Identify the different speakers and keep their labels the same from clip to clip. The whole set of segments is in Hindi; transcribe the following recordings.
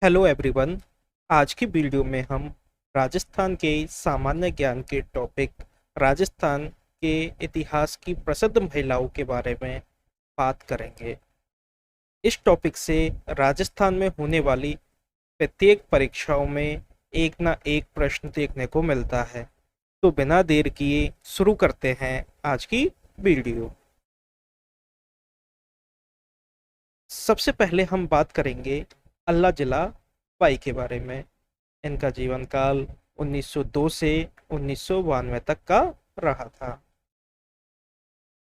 Speaker 1: Hello everyone. आज की वीडियो में हम राजस्थान के सामान्य ज्ञान के टॉपिक राजस्थान के इतिहास की प्रसिद्ध महिलाओं के बारे में बात करेंगे। इस टॉपिक से राजस्थान में होने वाली प्रत्येक परीक्षाओं में एक ना एक प्रश्न देखने को मिलता है। तो बिना देर किए शुरू करते हैं आज की वीडियो। सबसे पहले हम बात करेंगे अल्लाह जिला बाई के बारे में। इनका जीवन काल 1902 से 1992 तक का रहा था।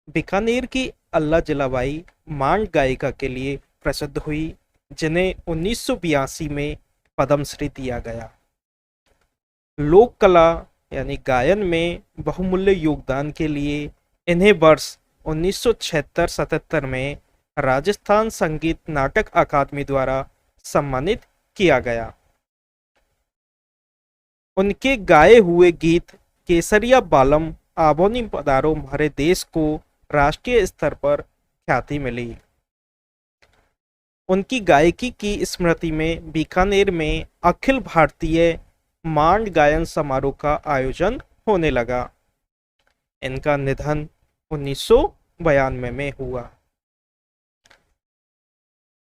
Speaker 1: बीकानेर की अल्लाह जलाबाई मांड गायिका के लिए प्रसिद्ध हुई, जिन्हें 1982 में पद्मश्री दिया गया। लोक कला यानी गायन में बहुमूल्य योगदान के लिए इन्हें वर्ष 1976-77 में राजस्थान संगीत नाटक अकादमी द्वारा सम्मानित किया गया। उनके गाए हुए गीत केसरिया बालम आबोनी पधारो हमारे देश को राष्ट्रीय स्तर पर ख्याति मिली। उनकी गायकी की स्मृति में बीकानेर में अखिल भारतीय मांड गायन समारोह का आयोजन होने लगा। इनका निधन 1992 में हुआ।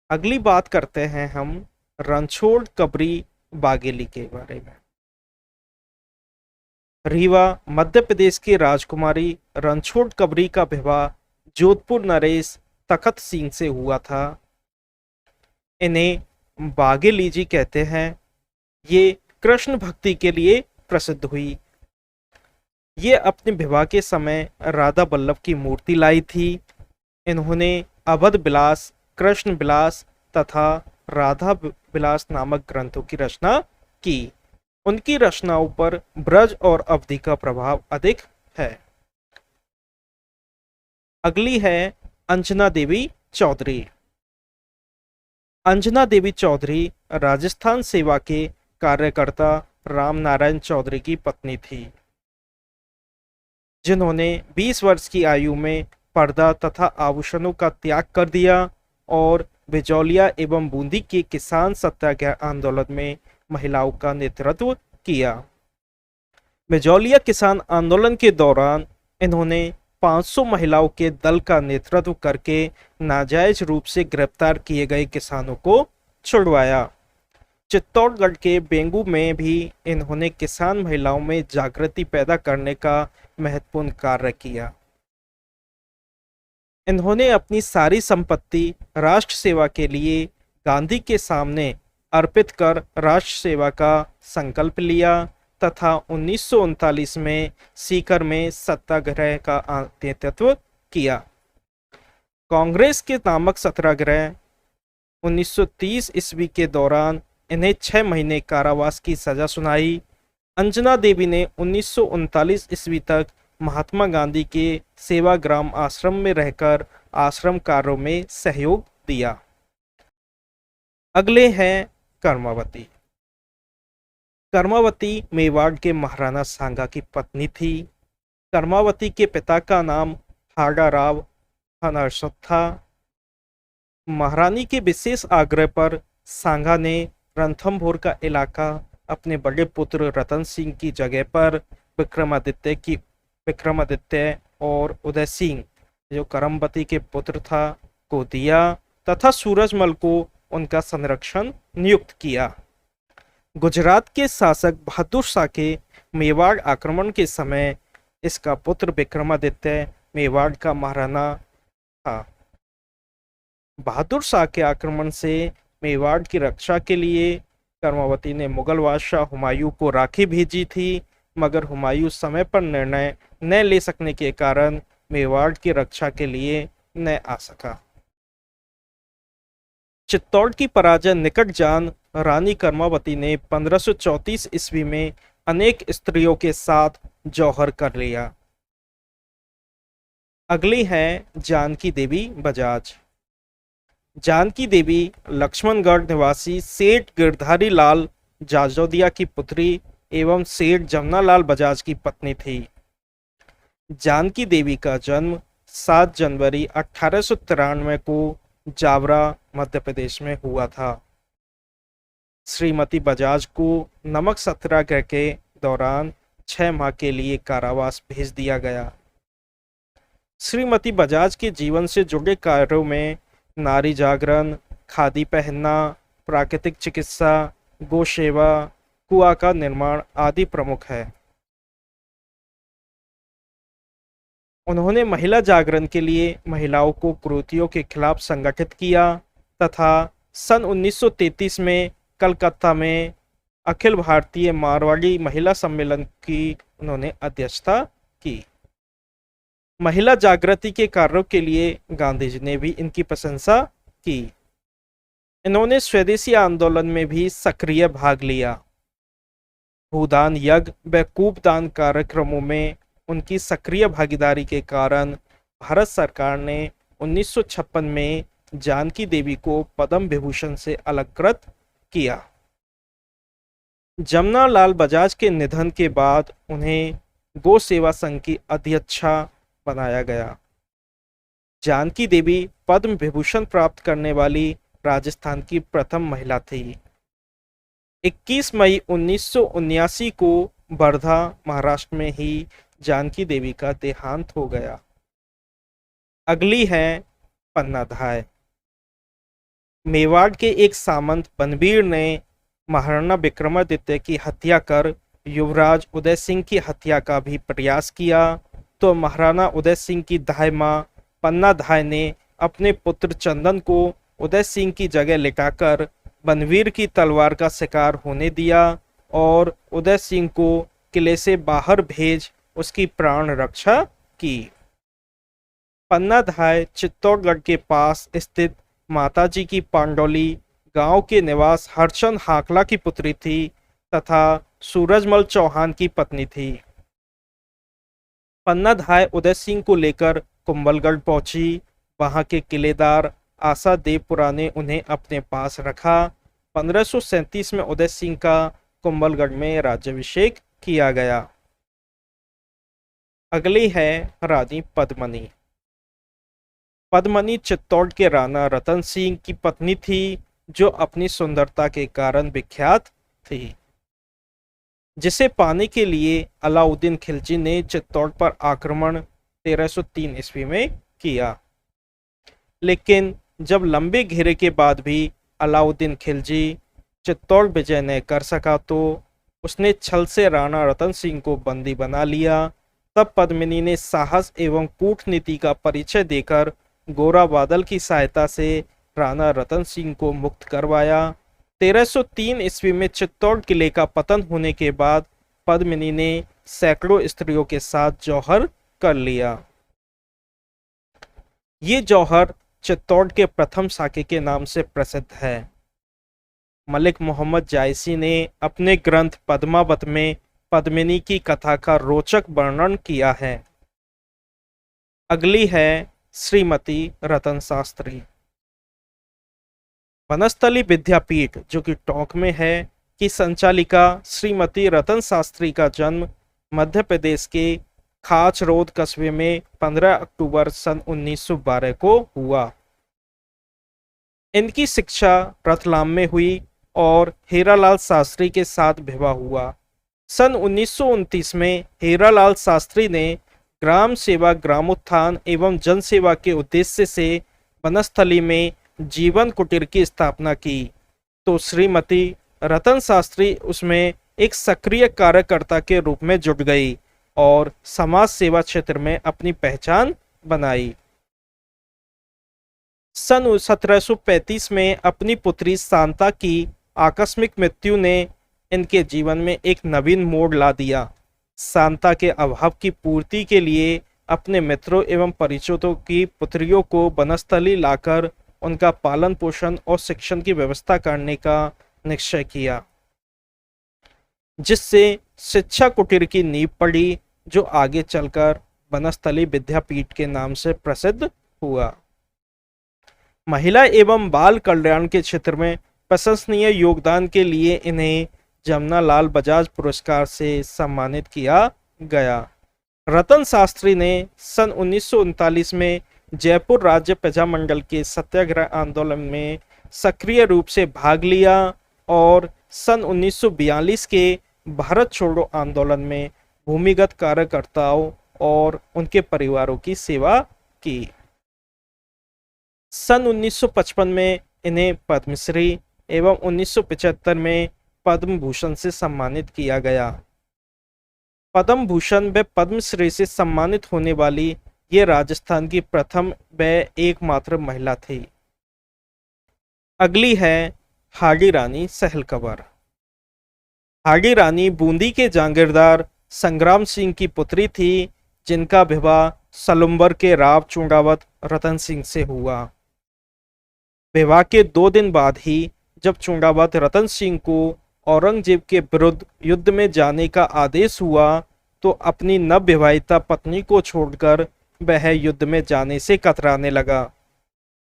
Speaker 1: अगली बात करते हैं हम रणछोड़ कबरी बागेली के बारे में। रीवा मध्य प्रदेश की राजकुमारी रणछोड़ कबरी का विवाह जोधपुर नरेश तखत सिंह से हुआ था। इन्हें बागेली जी कहते हैं। ये कृष्ण भक्ति के लिए प्रसिद्ध हुई। ये अपने विवाह के समय राधा वल्लभ की मूर्ति लाई थी। इन्होंने अवध विलास, कृष्ण विलास तथा राधा विलास नामक ग्रंथों की रचना की। उनकी रचनाओं पर ब्रज और अवधि का प्रभाव अधिक है। अगली है अंजना देवी चौधरी। अंजना देवी चौधरी राजस्थान सेवा के कार्यकर्ता राम नारायण चौधरी की पत्नी थी, जिन्होंने 20 वर्ष की आयु में पर्दा तथा आभूषणों का त्याग कर दिया और बिजौलिया एवं बूंदी के किसान सत्याग्रह आंदोलन में महिलाओं का नेतृत्व किया। बिजौलिया किसान आंदोलन के दौरान इन्होंने 500 महिलाओं के दल का नेतृत्व करके नाजायज रूप से गिरफ्तार किए गए किसानों को छुड़वाया। चित्तौड़गढ़ के बेंगू में भी इन्होंने किसान महिलाओं में जागृति पैदा करने का महत्वपूर्ण कार्य किया। इन्होंने अपनी सारी संपत्ति राष्ट्र सेवा के लिए गांधी के सामने अर्पित कर राष्ट्र सेवा का संकल्प लिया तथा 1939 में सीकर में सत्याग्रह का नेतृत्व किया। कांग्रेस के नामक सत्याग्रह 1930 ईस्वी के दौरान इन्हें 6 महीने कारावास की सजा सुनाई। अंजना देवी ने 1939 ईस्वी तक महात्मा गांधी के सेवाग्राम आश्रम में रहकर आश्रम कार्यों में सहयोग दिया। अगले हैं कर्मावती। कर्मावती मेवाड़ के महाराणा सांगा की पत्नी थी। कर्मावती के पिता का नाम हाड़ा राव हनर्षद था। महारानी के विशेष आग्रह पर सांगा ने रणथंभौर का इलाका अपने बड़े पुत्र रतन सिंह की जगह पर विक्रमादित्य और उदय सिंह, जो करमवती के पुत्र था, को दिया तथा सूरजमल को उनका संरक्षण नियुक्त किया। गुजरात के शासक बहादुर शाह के मेवाड़ आक्रमण के समय इसका पुत्र विक्रमादित्य मेवाड़ का महाराणा था। बहादुर शाह के आक्रमण से मेवाड़ की रक्षा के लिए कर्मावती ने मुगल बादशाह हुमायूं को राखी भेजी थी, मगर हुमायूं समय पर निर्णय न ले सकने के कारण मेवाड़ की रक्षा के लिए न आ सका। चित्तौड़ की पराजय निकट जान रानी कर्मावती ने 1534 ईस्वी में अनेक स्त्रियों के साथ जौहर कर लिया। अगली है जानकी देवी बजाज। जानकी देवी लक्ष्मणगढ़ निवासी सेठ गिरधारी लाल जाजोदिया की पुत्री एवं सेठ जमनालाल बजाज की पत्नी थी। जानकी देवी का जन्म 7 जनवरी 1893 को जावरा मध्य प्रदेश में हुआ था। श्रीमती बजाज को नमक सत्याग्रह के दौरान 6 माह के लिए कारावास भेज दिया गया। श्रीमती बजाज के जीवन से जुड़े कार्यों में नारी जागरण, खादी पहनना, प्राकृतिक चिकित्सा, गौ सेवा, कुआं का निर्माण आदि प्रमुख है। उन्होंने महिला जागरण के लिए महिलाओं को कुरीतियों के खिलाफ संगठित किया तथा सन 1933 में कलकत्ता में अखिल भारतीय मारवाड़ी महिला सम्मेलन की उन्होंने अध्यक्षता की। महिला जागृति के कार्यों के लिए गांधी जी ने भी इनकी प्रशंसा की। इन्होंने स्वदेशी आंदोलन में भी सक्रिय भाग लिया। भूदान यज्ञ व कूपदान कार्यक्रमों में उनकी सक्रिय भागीदारी के कारण भारत सरकार ने 1956 में जानकी देवी को पद्म विभूषण से अलंकृत किया। जमनालाल बजाज के निधन के बाद उन्हें गौ सेवा संघ की अध्यक्षा बनाया गया। जानकी देवी पद्म विभूषण प्राप्त करने वाली राजस्थान की प्रथम महिला थी। 21 मई 1979 को वर्धा, महाराष्ट्र में ही जानकी देवी का देहांत हो गया। अगली है पन्नाधाय। मेवाड़ के एक सामंत बनवीर ने महाराणा विक्रमादित्य की हत्या कर युवराज उदय सिंह की हत्या का भी प्रयास किया, तो महाराणा उदय सिंह की दाई मां पन्नाधाय ने अपने पुत्र चंदन को उदय सिंह की जगह लिटाकर बनवीर की तलवार का शिकार होने दिया और उदय सिंह को किले से बाहर भेज उसकी प्राण रक्षा की। पन्नाधाय चित्तौड़गढ़ के पास स्थित माताजी की पांडोली गांव के निवास हरचंद हाकला की पुत्री थी तथा सूरजमल चौहान की पत्नी थी। पन्नाधाय उदय सिंह को लेकर कुंभलगढ़ पहुंची। वहां के किलेदार आशा देवपुरा ने उन्हें अपने पास रखा। 1537 में उदय सिंह का कुंभलगढ़ में राज्याभिषेक किया गया। अगली है रानी पद्मनी। पद्मनी चित्तौड़ के राणा रतन सिंह की पत्नी थी, जो अपनी सुंदरता के कारण विख्यात थी, जिसे पाने के लिए अलाउद्दीन खिलजी ने चित्तौड़ पर आक्रमण 1303 ईस्वी में किया। लेकिन जब लंबे घेरे के बाद भी अलाउद्दीन खिलजी चित्तौड़ विजय न कर सका, तो उसने छल से राणा रतन सिंह को बंदी बना लिया। तब पद्मिनी ने साहस एवं कूटनीति का परिचय देकर गोरा बादल की सहायता से राणा रतन सिंह को मुक्त करवाया। 1303 ईस्वी में चित्तौड़ किले का पतन होने के बाद पद्मिनी ने सैकड़ों स्त्रियों के साथ जौहर कर लिया। ये जौहर चित्तौड़ के प्रथम साके के नाम से प्रसिद्ध है। मलिक मोहम्मद जायसी ने अपने ग्रंथ पद्मावत में पद्मिनी की कथा का रोचक वर्णन किया है। अगली है श्रीमती रतन शास्त्री। वनस्थली विद्यापीठ, जो कि टोंक में है, की संचालिका श्रीमती रतन शास्त्री का जन्म मध्य प्रदेश के खाचरोद कस्बे में 15 अक्टूबर सन 1912 को हुआ। इनकी शिक्षा रतलाम में हुई और हीरालाल शास्त्री के साथ विवाह हुआ। सन 1929 में हीरालाल शास्त्री ने ग्राम सेवा, ग्रामोत्थान एवं जन सेवा के उद्देश्य से वनस्थली में जीवन कुटीर की स्थापना की, तो श्रीमती रतन शास्त्री उसमें एक सक्रिय कार्यकर्ता के रूप में जुट गई और समाज सेवा क्षेत्र में अपनी पहचान बनाई। सन 1735 में अपनी पुत्री शांता की आकस्मिक मृत्यु ने इनके जीवन में एक नवीन मोड़ ला दिया। शांता के अभाव की पूर्ति के लिए अपने मित्रों एवं परिचितों की पुत्रियों को वनस्थली लाकर उनका पालन पोषण और शिक्षण की व्यवस्था करने का निश्चय किया, जिससे शिक्षा कुटीर की नींव पड़ी, जो आगे चलकर वनस्थली विद्यापीठ के नाम से प्रसिद्ध हुआ। महिला एवं बाल कल्याण के क्षेत्र में प्रशंसनीय योगदान के लिए इन्हें जमनालाल बजाज पुरस्कार से सम्मानित किया गया। रतन शास्त्री ने सन 1939 में जयपुर राज्य प्रजामंडल के सत्याग्रह आंदोलन में सक्रिय रूप से भाग लिया और सन 1942 के भारत छोड़ो आंदोलन में भूमिगत कार्यकर्ताओं और उनके परिवारों की सेवा की। सन 1955 में इन्हें पद्मश्री एवं 1975 में पद्म भूषण से सम्मानित किया गया। पद्म भूषण व पद्मश्री से सम्मानित होने वाली ये राजस्थान की प्रथम व एकमात्र महिला थी। अगली है हाडी रानी सहलकवर। हाडी रानी बूंदी के जागीरदार संग्राम सिंह की पुत्री थी, जिनका विवाह सलुम्बर के राव चूंडावत रतन सिंह से हुआ। विवाह के 2 दिन बाद ही जब चूंडावत रतन सिंह को औरंगजेब के विरुद्ध युद्ध में जाने का आदेश हुआ तो अपनी नवविवाहिता पत्नी को छोड़कर वह युद्ध में जाने से कतराने लगा।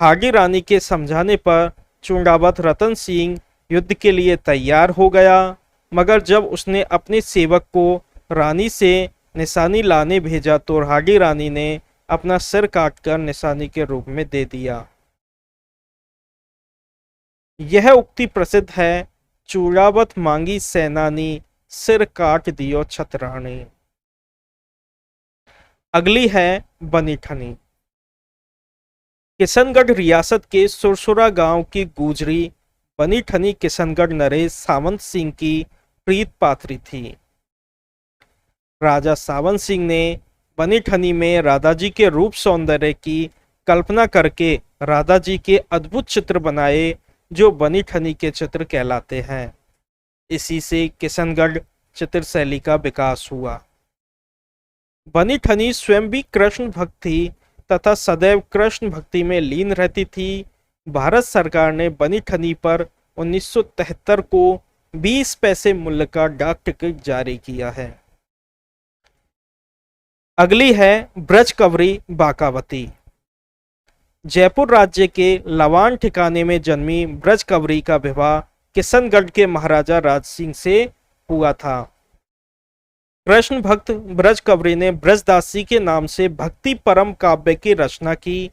Speaker 1: हाडी रानी के समझाने पर चूंडावत रतन सिंह युद्ध के लिए तैयार हो गया, मगर जब उसने अपने सेवक को रानी से निशानी लाने भेजा तो हाडी रानी ने अपना सिर काटकर निशानी के रूप में दे दिया। यह उक्ति प्रसिद्ध है, चूड़ावत मांगी सेनानी, सिर काट दियो छतरानी। अगली है बनीठनी। किशनगढ़ रियासत के सुरसुरा गांव की गुजरी बनीठनी किशनगढ़ नरेश सावंत सिंह की प्रीत पात्री थी। राजा सावंत सिंह ने बनीठनी में राधाजी के रूप सौंदर्य की कल्पना करके राधाजी के अद्भुत चित्र बनाए, जो बनीठनी के चित्र कहलाते हैं। इसी से किशनगढ़ चित्र शैली का विकास हुआ। बनीठनी स्वयं भी कृष्ण भक्त थी तथा सदैव कृष्ण भक्ति में लीन रहती थी। भारत सरकार ने बनीठनी पर 1973 को 20 पैसे मूल्य का डाक टिकट जारी किया है। अगली है ब्रजकवरी बाकावती। जयपुर राज्य के लवान ठिकाने में जन्मी ब्रजकवरी का विवाह किशनगढ़ के महाराजा राज सिंह से हुआ था। कृष्ण भक्त ब्रजकवरी ने ब्रजदासी के नाम से भक्ति परम काव्य की रचना की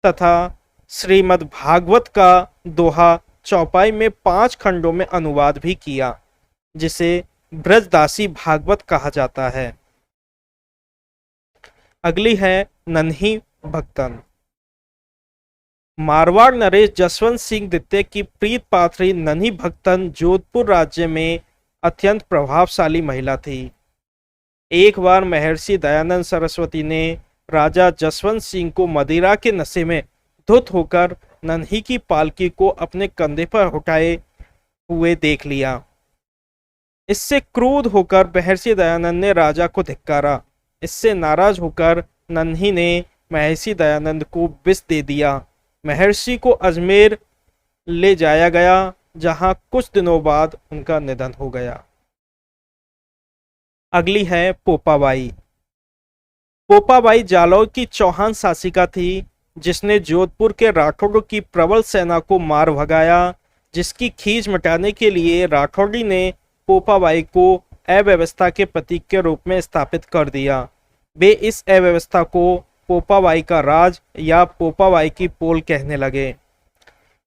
Speaker 1: तथा श्रीमद् भागवत का दोहा चौपाई में 5 खंडों में अनुवाद भी किया, जिसे ब्रजदासी भागवत कहा जाता है। अगली है नन्ही भक्तन। मारवाड़ नरेश जसवंत सिंह द्वितीय की प्रीत पात्री नन्ही भक्तन जोधपुर राज्य में अत्यंत प्रभावशाली महिला थी। एक बार महर्षि दयानंद सरस्वती ने राजा जसवंत सिंह को मदिरा के नशे में धुत होकर नन्ही की पालकी को अपने कंधे पर उठाए हुए देख लिया। इससे क्रोध होकर महर्षि दयानंद ने राजा को धिक्कारा। इससे नाराज होकर नन्ही ने महर्षि दयानंद को विष दे दिया। महर्षि को अजमेर ले जाया गया, जहां कुछ दिनों बाद उनका निधन हो गया। अगली है पोपाबाई। पोपाबाई जालौर की चौहान शासिका थी, जिसने जोधपुर के राठौड़ों की प्रबल सेना को मार भगाया, जिसकी खींच मिटाने के लिए राठौड़ी ने पोपाबाई को अव्यवस्था के प्रतीक के रूप में स्थापित कर दिया। वे इस अव्यवस्था को पोपाबाई का राज या पोपाबाई की पोल कहने लगे।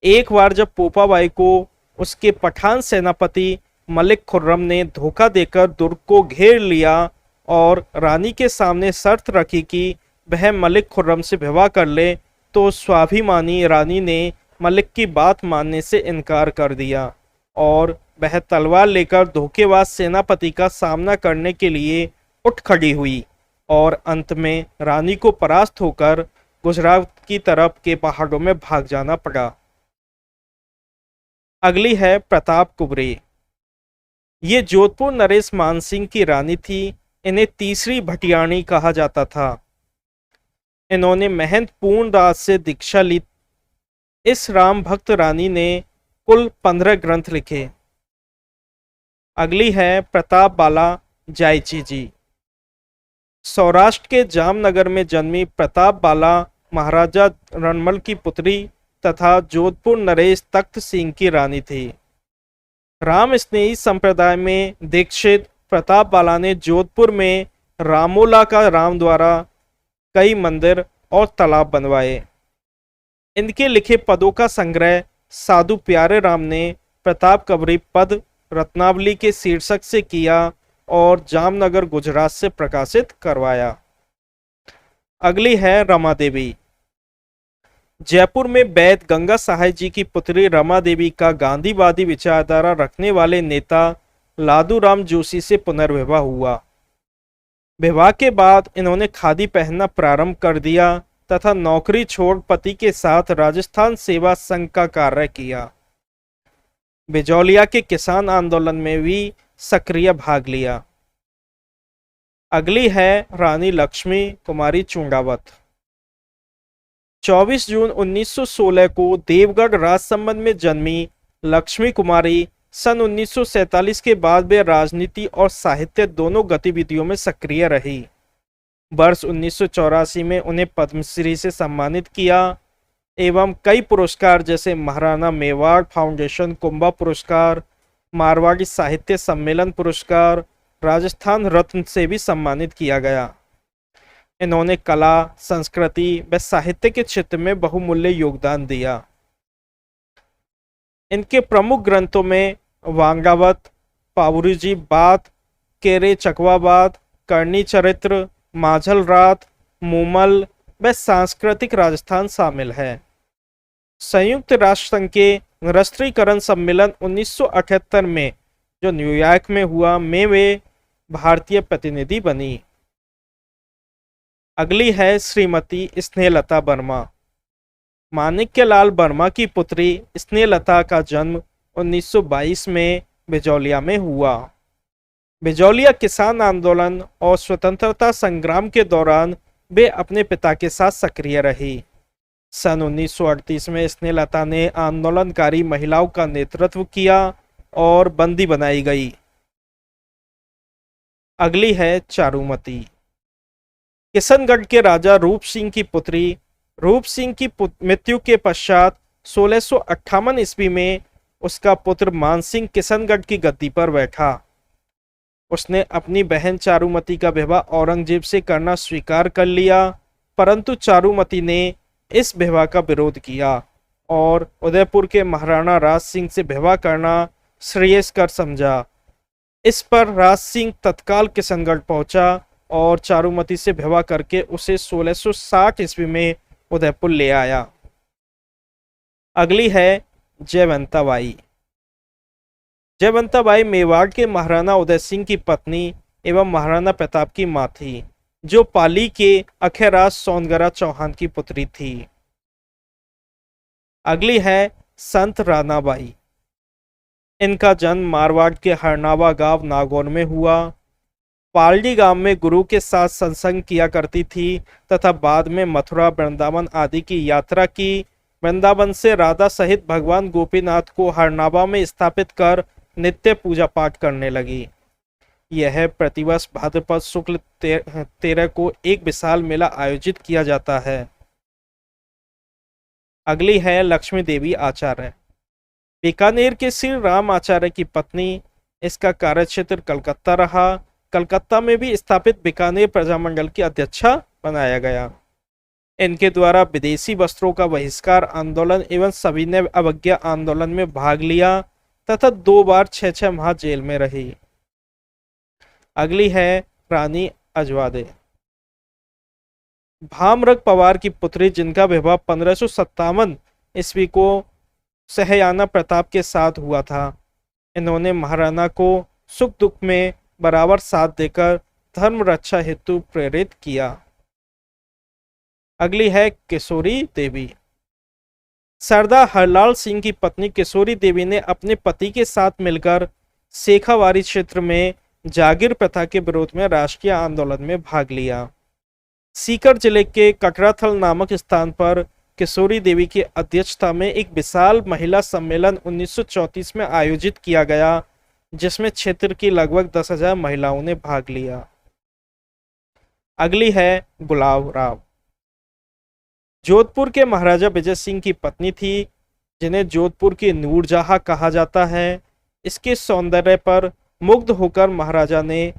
Speaker 1: एक बार जब पोपाबाई को उसके पठान सेनापति मलिक खुर्रम ने धोखा देकर दुर्ग को घेर लिया और रानी के सामने शर्त रखी कि वह मलिक खुर्रम से विवाह कर ले, तो स्वाभिमानी रानी ने मलिक की बात मानने से इनकार कर दिया और वह तलवार लेकर धोखेबाज सेनापति का सामना करने के लिए उठ खड़ी हुई और अंत में रानी को परास्त होकर गुजरात की तरफ के पहाड़ों में भाग जाना पड़ा। अगली है प्रताप कुबरी। ये जोधपुर नरेश मानसिंह की रानी थी। इन्हें तीसरी भटियाणी कहा जाता था। इन्होंने महंत पूर्णदास से दीक्षा ली। इस राम भक्त रानी ने कुल 15 ग्रंथ लिखे। अगली है प्रताप बाला जायची जी। सौराष्ट्र के जामनगर में जन्मी प्रताप बाला महाराजा रणमल की पुत्री तथा जोधपुर नरेश तख्त सिंह की रानी थी। राम स्नेही संप्रदाय में दीक्षित प्रताप बाला ने जोधपुर में रामोला का राम द्वारा कई मंदिर और तालाब बनवाए। इनके लिखे पदों का संग्रह साधु प्यारे राम ने प्रताप कवरी पद रत्नावली के शीर्षक से किया और जामनगर गुजरात से प्रकाशित करवाया। अगली है रमा देवी। जयपुर में वैद्य गंगा सहाय जी की पुत्री रमा देवी का गांधीवादी विचारधारा रखने वाले नेता लादूराम जोशी से पुनर्विवाह हुआ। विवाह के बाद इन्होंने खादी पहनना प्रारंभ कर दिया तथा नौकरी छोड़ पति के साथ राजस्थान सेवा संघ का कार्य किया। बिजौलिया के किसान आंदोलन में भी सक्रिय भाग लिया। अगली है रानी लक्ष्मी कुमारी चुंडावत। 24 जून 1916 को देवगढ़ राजसमंद में जन्मी लक्ष्मी कुमारी सन 1947 के बाद वे राजनीति और साहित्य दोनों गतिविधियों में सक्रिय रही। वर्ष 1984 में उन्हें पद्मश्री से सम्मानित किया एवं कई पुरस्कार जैसे महाराणा मेवाड़ फाउंडेशन कुंभा पुरस्कार, मारवाड़ी साहित्य सम्मेलन पुरस्कार, राजस्थान रत्न से भी सम्मानित किया गया। इन्होंने कला, संस्कृति व साहित्य के क्षेत्र में बहुमूल्य योगदान दिया। इनके प्रमुख ग्रंथों में वांगावत, पावरूजी बात, केरे चकवाबाद, करनी चरित्र, माझल रात, मूमल व सांस्कृतिक राजस्थान शामिल है। संयुक्त राष्ट्र संघ के निरस्त्रीकरण सम्मेलन 1978 में जो न्यूयॉर्क में हुआ में वे भारतीय प्रतिनिधि बनी। अगली है श्रीमती स्नेहलता वर्मा। माणिक्यलाल वर्मा की पुत्री स्नेहलता का जन्म 1922 में बिजौलिया में हुआ। बिजौलिया किसान आंदोलन और स्वतंत्रता संग्राम के दौरान वे अपने पिता के साथ सक्रिय रही। सन 1938 में स्नेहलता ने आंदोलनकारी महिलाओं का नेतृत्व किया और बंदी बनाई गई। अगली है चारुमती। किशनगढ़ के राजा रूप सिंह की पुत्री। रूप सिंह की मृत्यु के पश्चात 1658 ईस्वी में उसका पुत्र मानसिंह किशनगढ़ की गद्दी पर बैठा। उसने अपनी बहन चारुमती का विवाह औरंगजेब से करना स्वीकार कर लिया, परंतु चारुमती ने इस विवाह का विरोध किया और उदयपुर के महाराणा राज सिंह से विवाह करना श्रेयस्कर समझा। इस पर राज सिंह तत्काल किशनगढ़ पहुंचा और चारुमती से विवाह करके उसे 1660 ईस्वी में उदयपुर ले आया। अगली है जयवंता बाई। जयवंता बाई मेवाड़ के महाराणा उदय सिंह की पत्नी एवं महाराणा प्रताप की मां थी, जो पाली के अखेराज सोनगरा चौहान की पुत्री थी। अगली है संत रानाबाई। इनका जन्म मारवाड़ के हरनावा गांव नागौर में हुआ। पालड़ी गांव में गुरु के साथ सत्संग किया करती थी तथा बाद में मथुरा, वृंदावन आदि की यात्रा की। वृंदावन से राधा सहित भगवान गोपीनाथ को हरनावा में स्थापित कर नित्य पूजा पाठ करने लगी। यह प्रतिवर्ष भाद्रपद शुक्ल 13 को एक विशाल मेला आयोजित किया जाता है। अगली है लक्ष्मी देवी आचार्य। बीकानेर के श्री राम आचार्य की पत्नी। इसका कार्यक्षेत्र कलकत्ता रहा। कलकत्ता में भी स्थापित बीकानेर प्रजामंडल की अध्यक्षा बनाया गया। इनके द्वारा विदेशी वस्त्रों का बहिष्कार आंदोलन एवं सविनय अवज्ञा आंदोलन में भाग लिया तथा 2 बार 6 माह जेल में रही। अगली है रानी अजवादे। भामरक पवार की पुत्री, जिनका विवाह 1557 ईस्वी को सहयाना प्रताप के साथ हुआ था। इन्होंने महाराणा को सुख दुख में बराबर साथ देकर धर्म रक्षा हेतु प्रेरित किया। अगली है किशोरी देवी। सरदार हरलाल सिंह की पत्नी किशोरी देवी ने अपने पति के साथ मिलकर शेखावारी क्षेत्र में जागीर प्रथा के विरोध में राष्ट्रीय आंदोलन में भाग लिया। सीकर जिले के कटराथल नामक स्थान पर किशोरी देवी की अध्यक्षता में एक विशाल महिला सम्मेलन 1934 में आयोजित किया गया, जिसमें क्षेत्र की लगभग 10,000 महिलाओं ने भाग लिया। अगली है गुलाब राव। जोधपुर के महाराजा विजय सिंह की पत्नी थी, जिन्हें जोधपुर की नूरजहां कहा जाता है। इसके सौंदर्य पर मुग्ध होकर महाराजा ने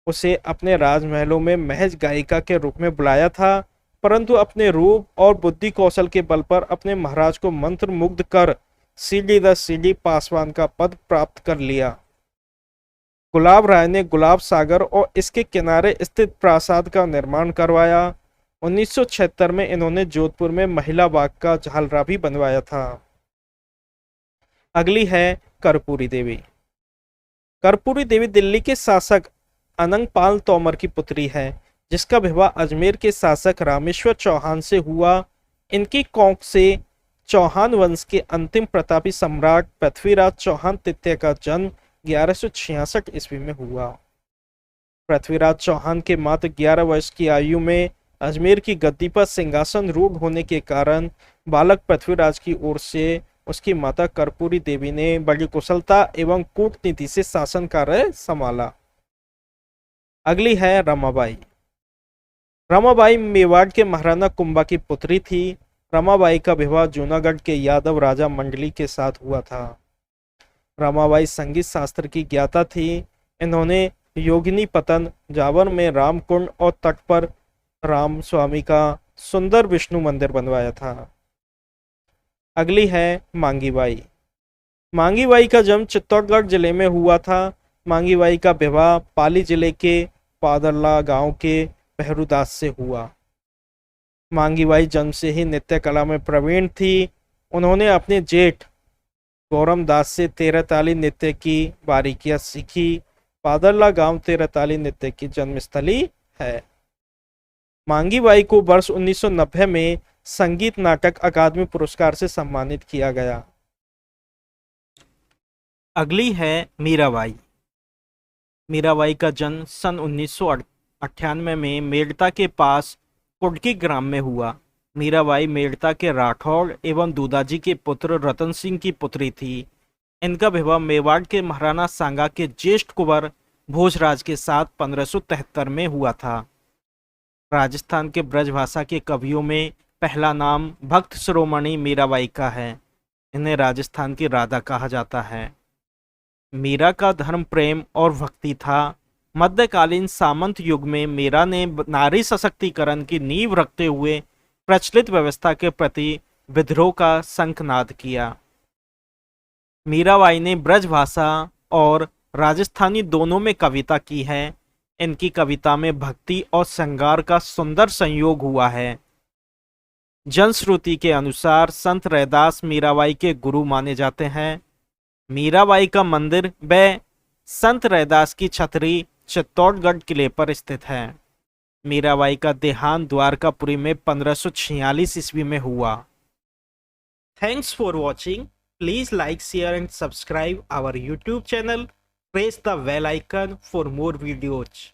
Speaker 1: उसे अपने राजमहलों में महज गायिका के रूप में बुलाया था, परंतु अपने रूप और बुद्धि कौशल के बल पर अपने महाराज को मंत्र मुग्ध कर सीढ़ी दर सीढ़ी पासवान का पद प्राप्त कर लिया। गुलाब राय ने गुलाब सागर और इसके किनारे स्थित प्रासाद का निर्माण करवाया। 1976 में इन्होंने जोधपुर में महिला बाग का झालरा भी बनवाया था। अगली है कर्पूरी देवी। कर्पूरी देवी दिल्ली के शासक अनंगपाल तोमर की पुत्री है, जिसका विवाह अजमेर के शासक रामेश्वर चौहान से हुआ। इनकी कोख से चौहान वंश के अंतिम प्रतापी सम्राट पृथ्वीराज चौहान तृतीय का जन्म 1166 ईस्वी में हुआ। पृथ्वीराज चौहान के मात्र 11 वर्ष की आयु में अजमेर की गद्दी पर सिंहासन रूढ़ होने के कारण बालक पृथ्वीराज की ओर से उसकी माता कर्पूरी देवी ने बड़ी कुशलता एवं कूटनीति से शासन कार्य संभाला। अगली है रमाबाई। रमाबाई मेवाड़ के महाराणा कुंभा की पुत्री थी। रमाबाई का विवाह जूनागढ़ के यादव राजा मंडली के साथ हुआ था। रमाबाई संगीत शास्त्र की ज्ञाता थी। इन्होंने योगिनी पतन, जावर में रामकुंड और तट पर राम स्वामी का सुंदर विष्णु मंदिर बनवाया था। अगली है मांगीबाई। मांगीबाई का जन्म चित्तौड़गढ़ जिले में हुआ था। मांगीबाई का विवाह पाली जिले के पादरला गांव के बहरूदास से हुआ। मांगीबाई जन्म से ही नृत्य कला में प्रवीण थी। उन्होंने अपने जेठ गौरम दास से 13 ताली नृत्य की बारीकियां सीखी। पादरला गांव 13 ताली नृत्य की जन्मस्थली है। मांगीबाई को वर्ष 1990 में संगीत नाटक अकादमी पुरस्कार से सम्मानित किया गया। अगली है मीराबाई। मीराबाई का जन्म सन 1998 में मेड़ता के पास कुडकी ग्राम में हुआ। मीराबाई मेड़ता के राठौड़ एवं दूदाजी के पुत्र रतन सिंह की पुत्री थी। इनका विवाह मेवाड़ के महाराणा सांगा के ज्येष्ठ कुंवर भोजराज के साथ 1573 में हुआ था। राजस्थान के ब्रजभाषा के कवियों में पहला नाम भक्त शिरोमणि मीराबाई का है। इन्हें राजस्थान की राधा कहा जाता है। मीरा का धर्म प्रेम और भक्ति था। मध्यकालीन सामंत युग में मीरा ने नारी सशक्तिकरण की नींव रखते हुए प्रचलित व्यवस्था के प्रति विद्रोह का शंखनाद किया। मीराबाई ने ब्रजभाषा और राजस्थानी दोनों में कविता की है। इनकी कविता में भक्ति और श्रृंगार का सुंदर संयोग हुआ है। जनश्रुति के अनुसार संत रैदास मीराबाई के गुरु माने जाते हैं। मीराबाई का मंदिर व संत रैदास की छतरी चित्तौड़गढ़ किले पर स्थित है। मीराबाई का देहांत द्वारकापुरी में 1546 ईस्वी में हुआ। Thanks for watching. Please like, share and subscribe our YouTube channel. Press the bell icon for more videos.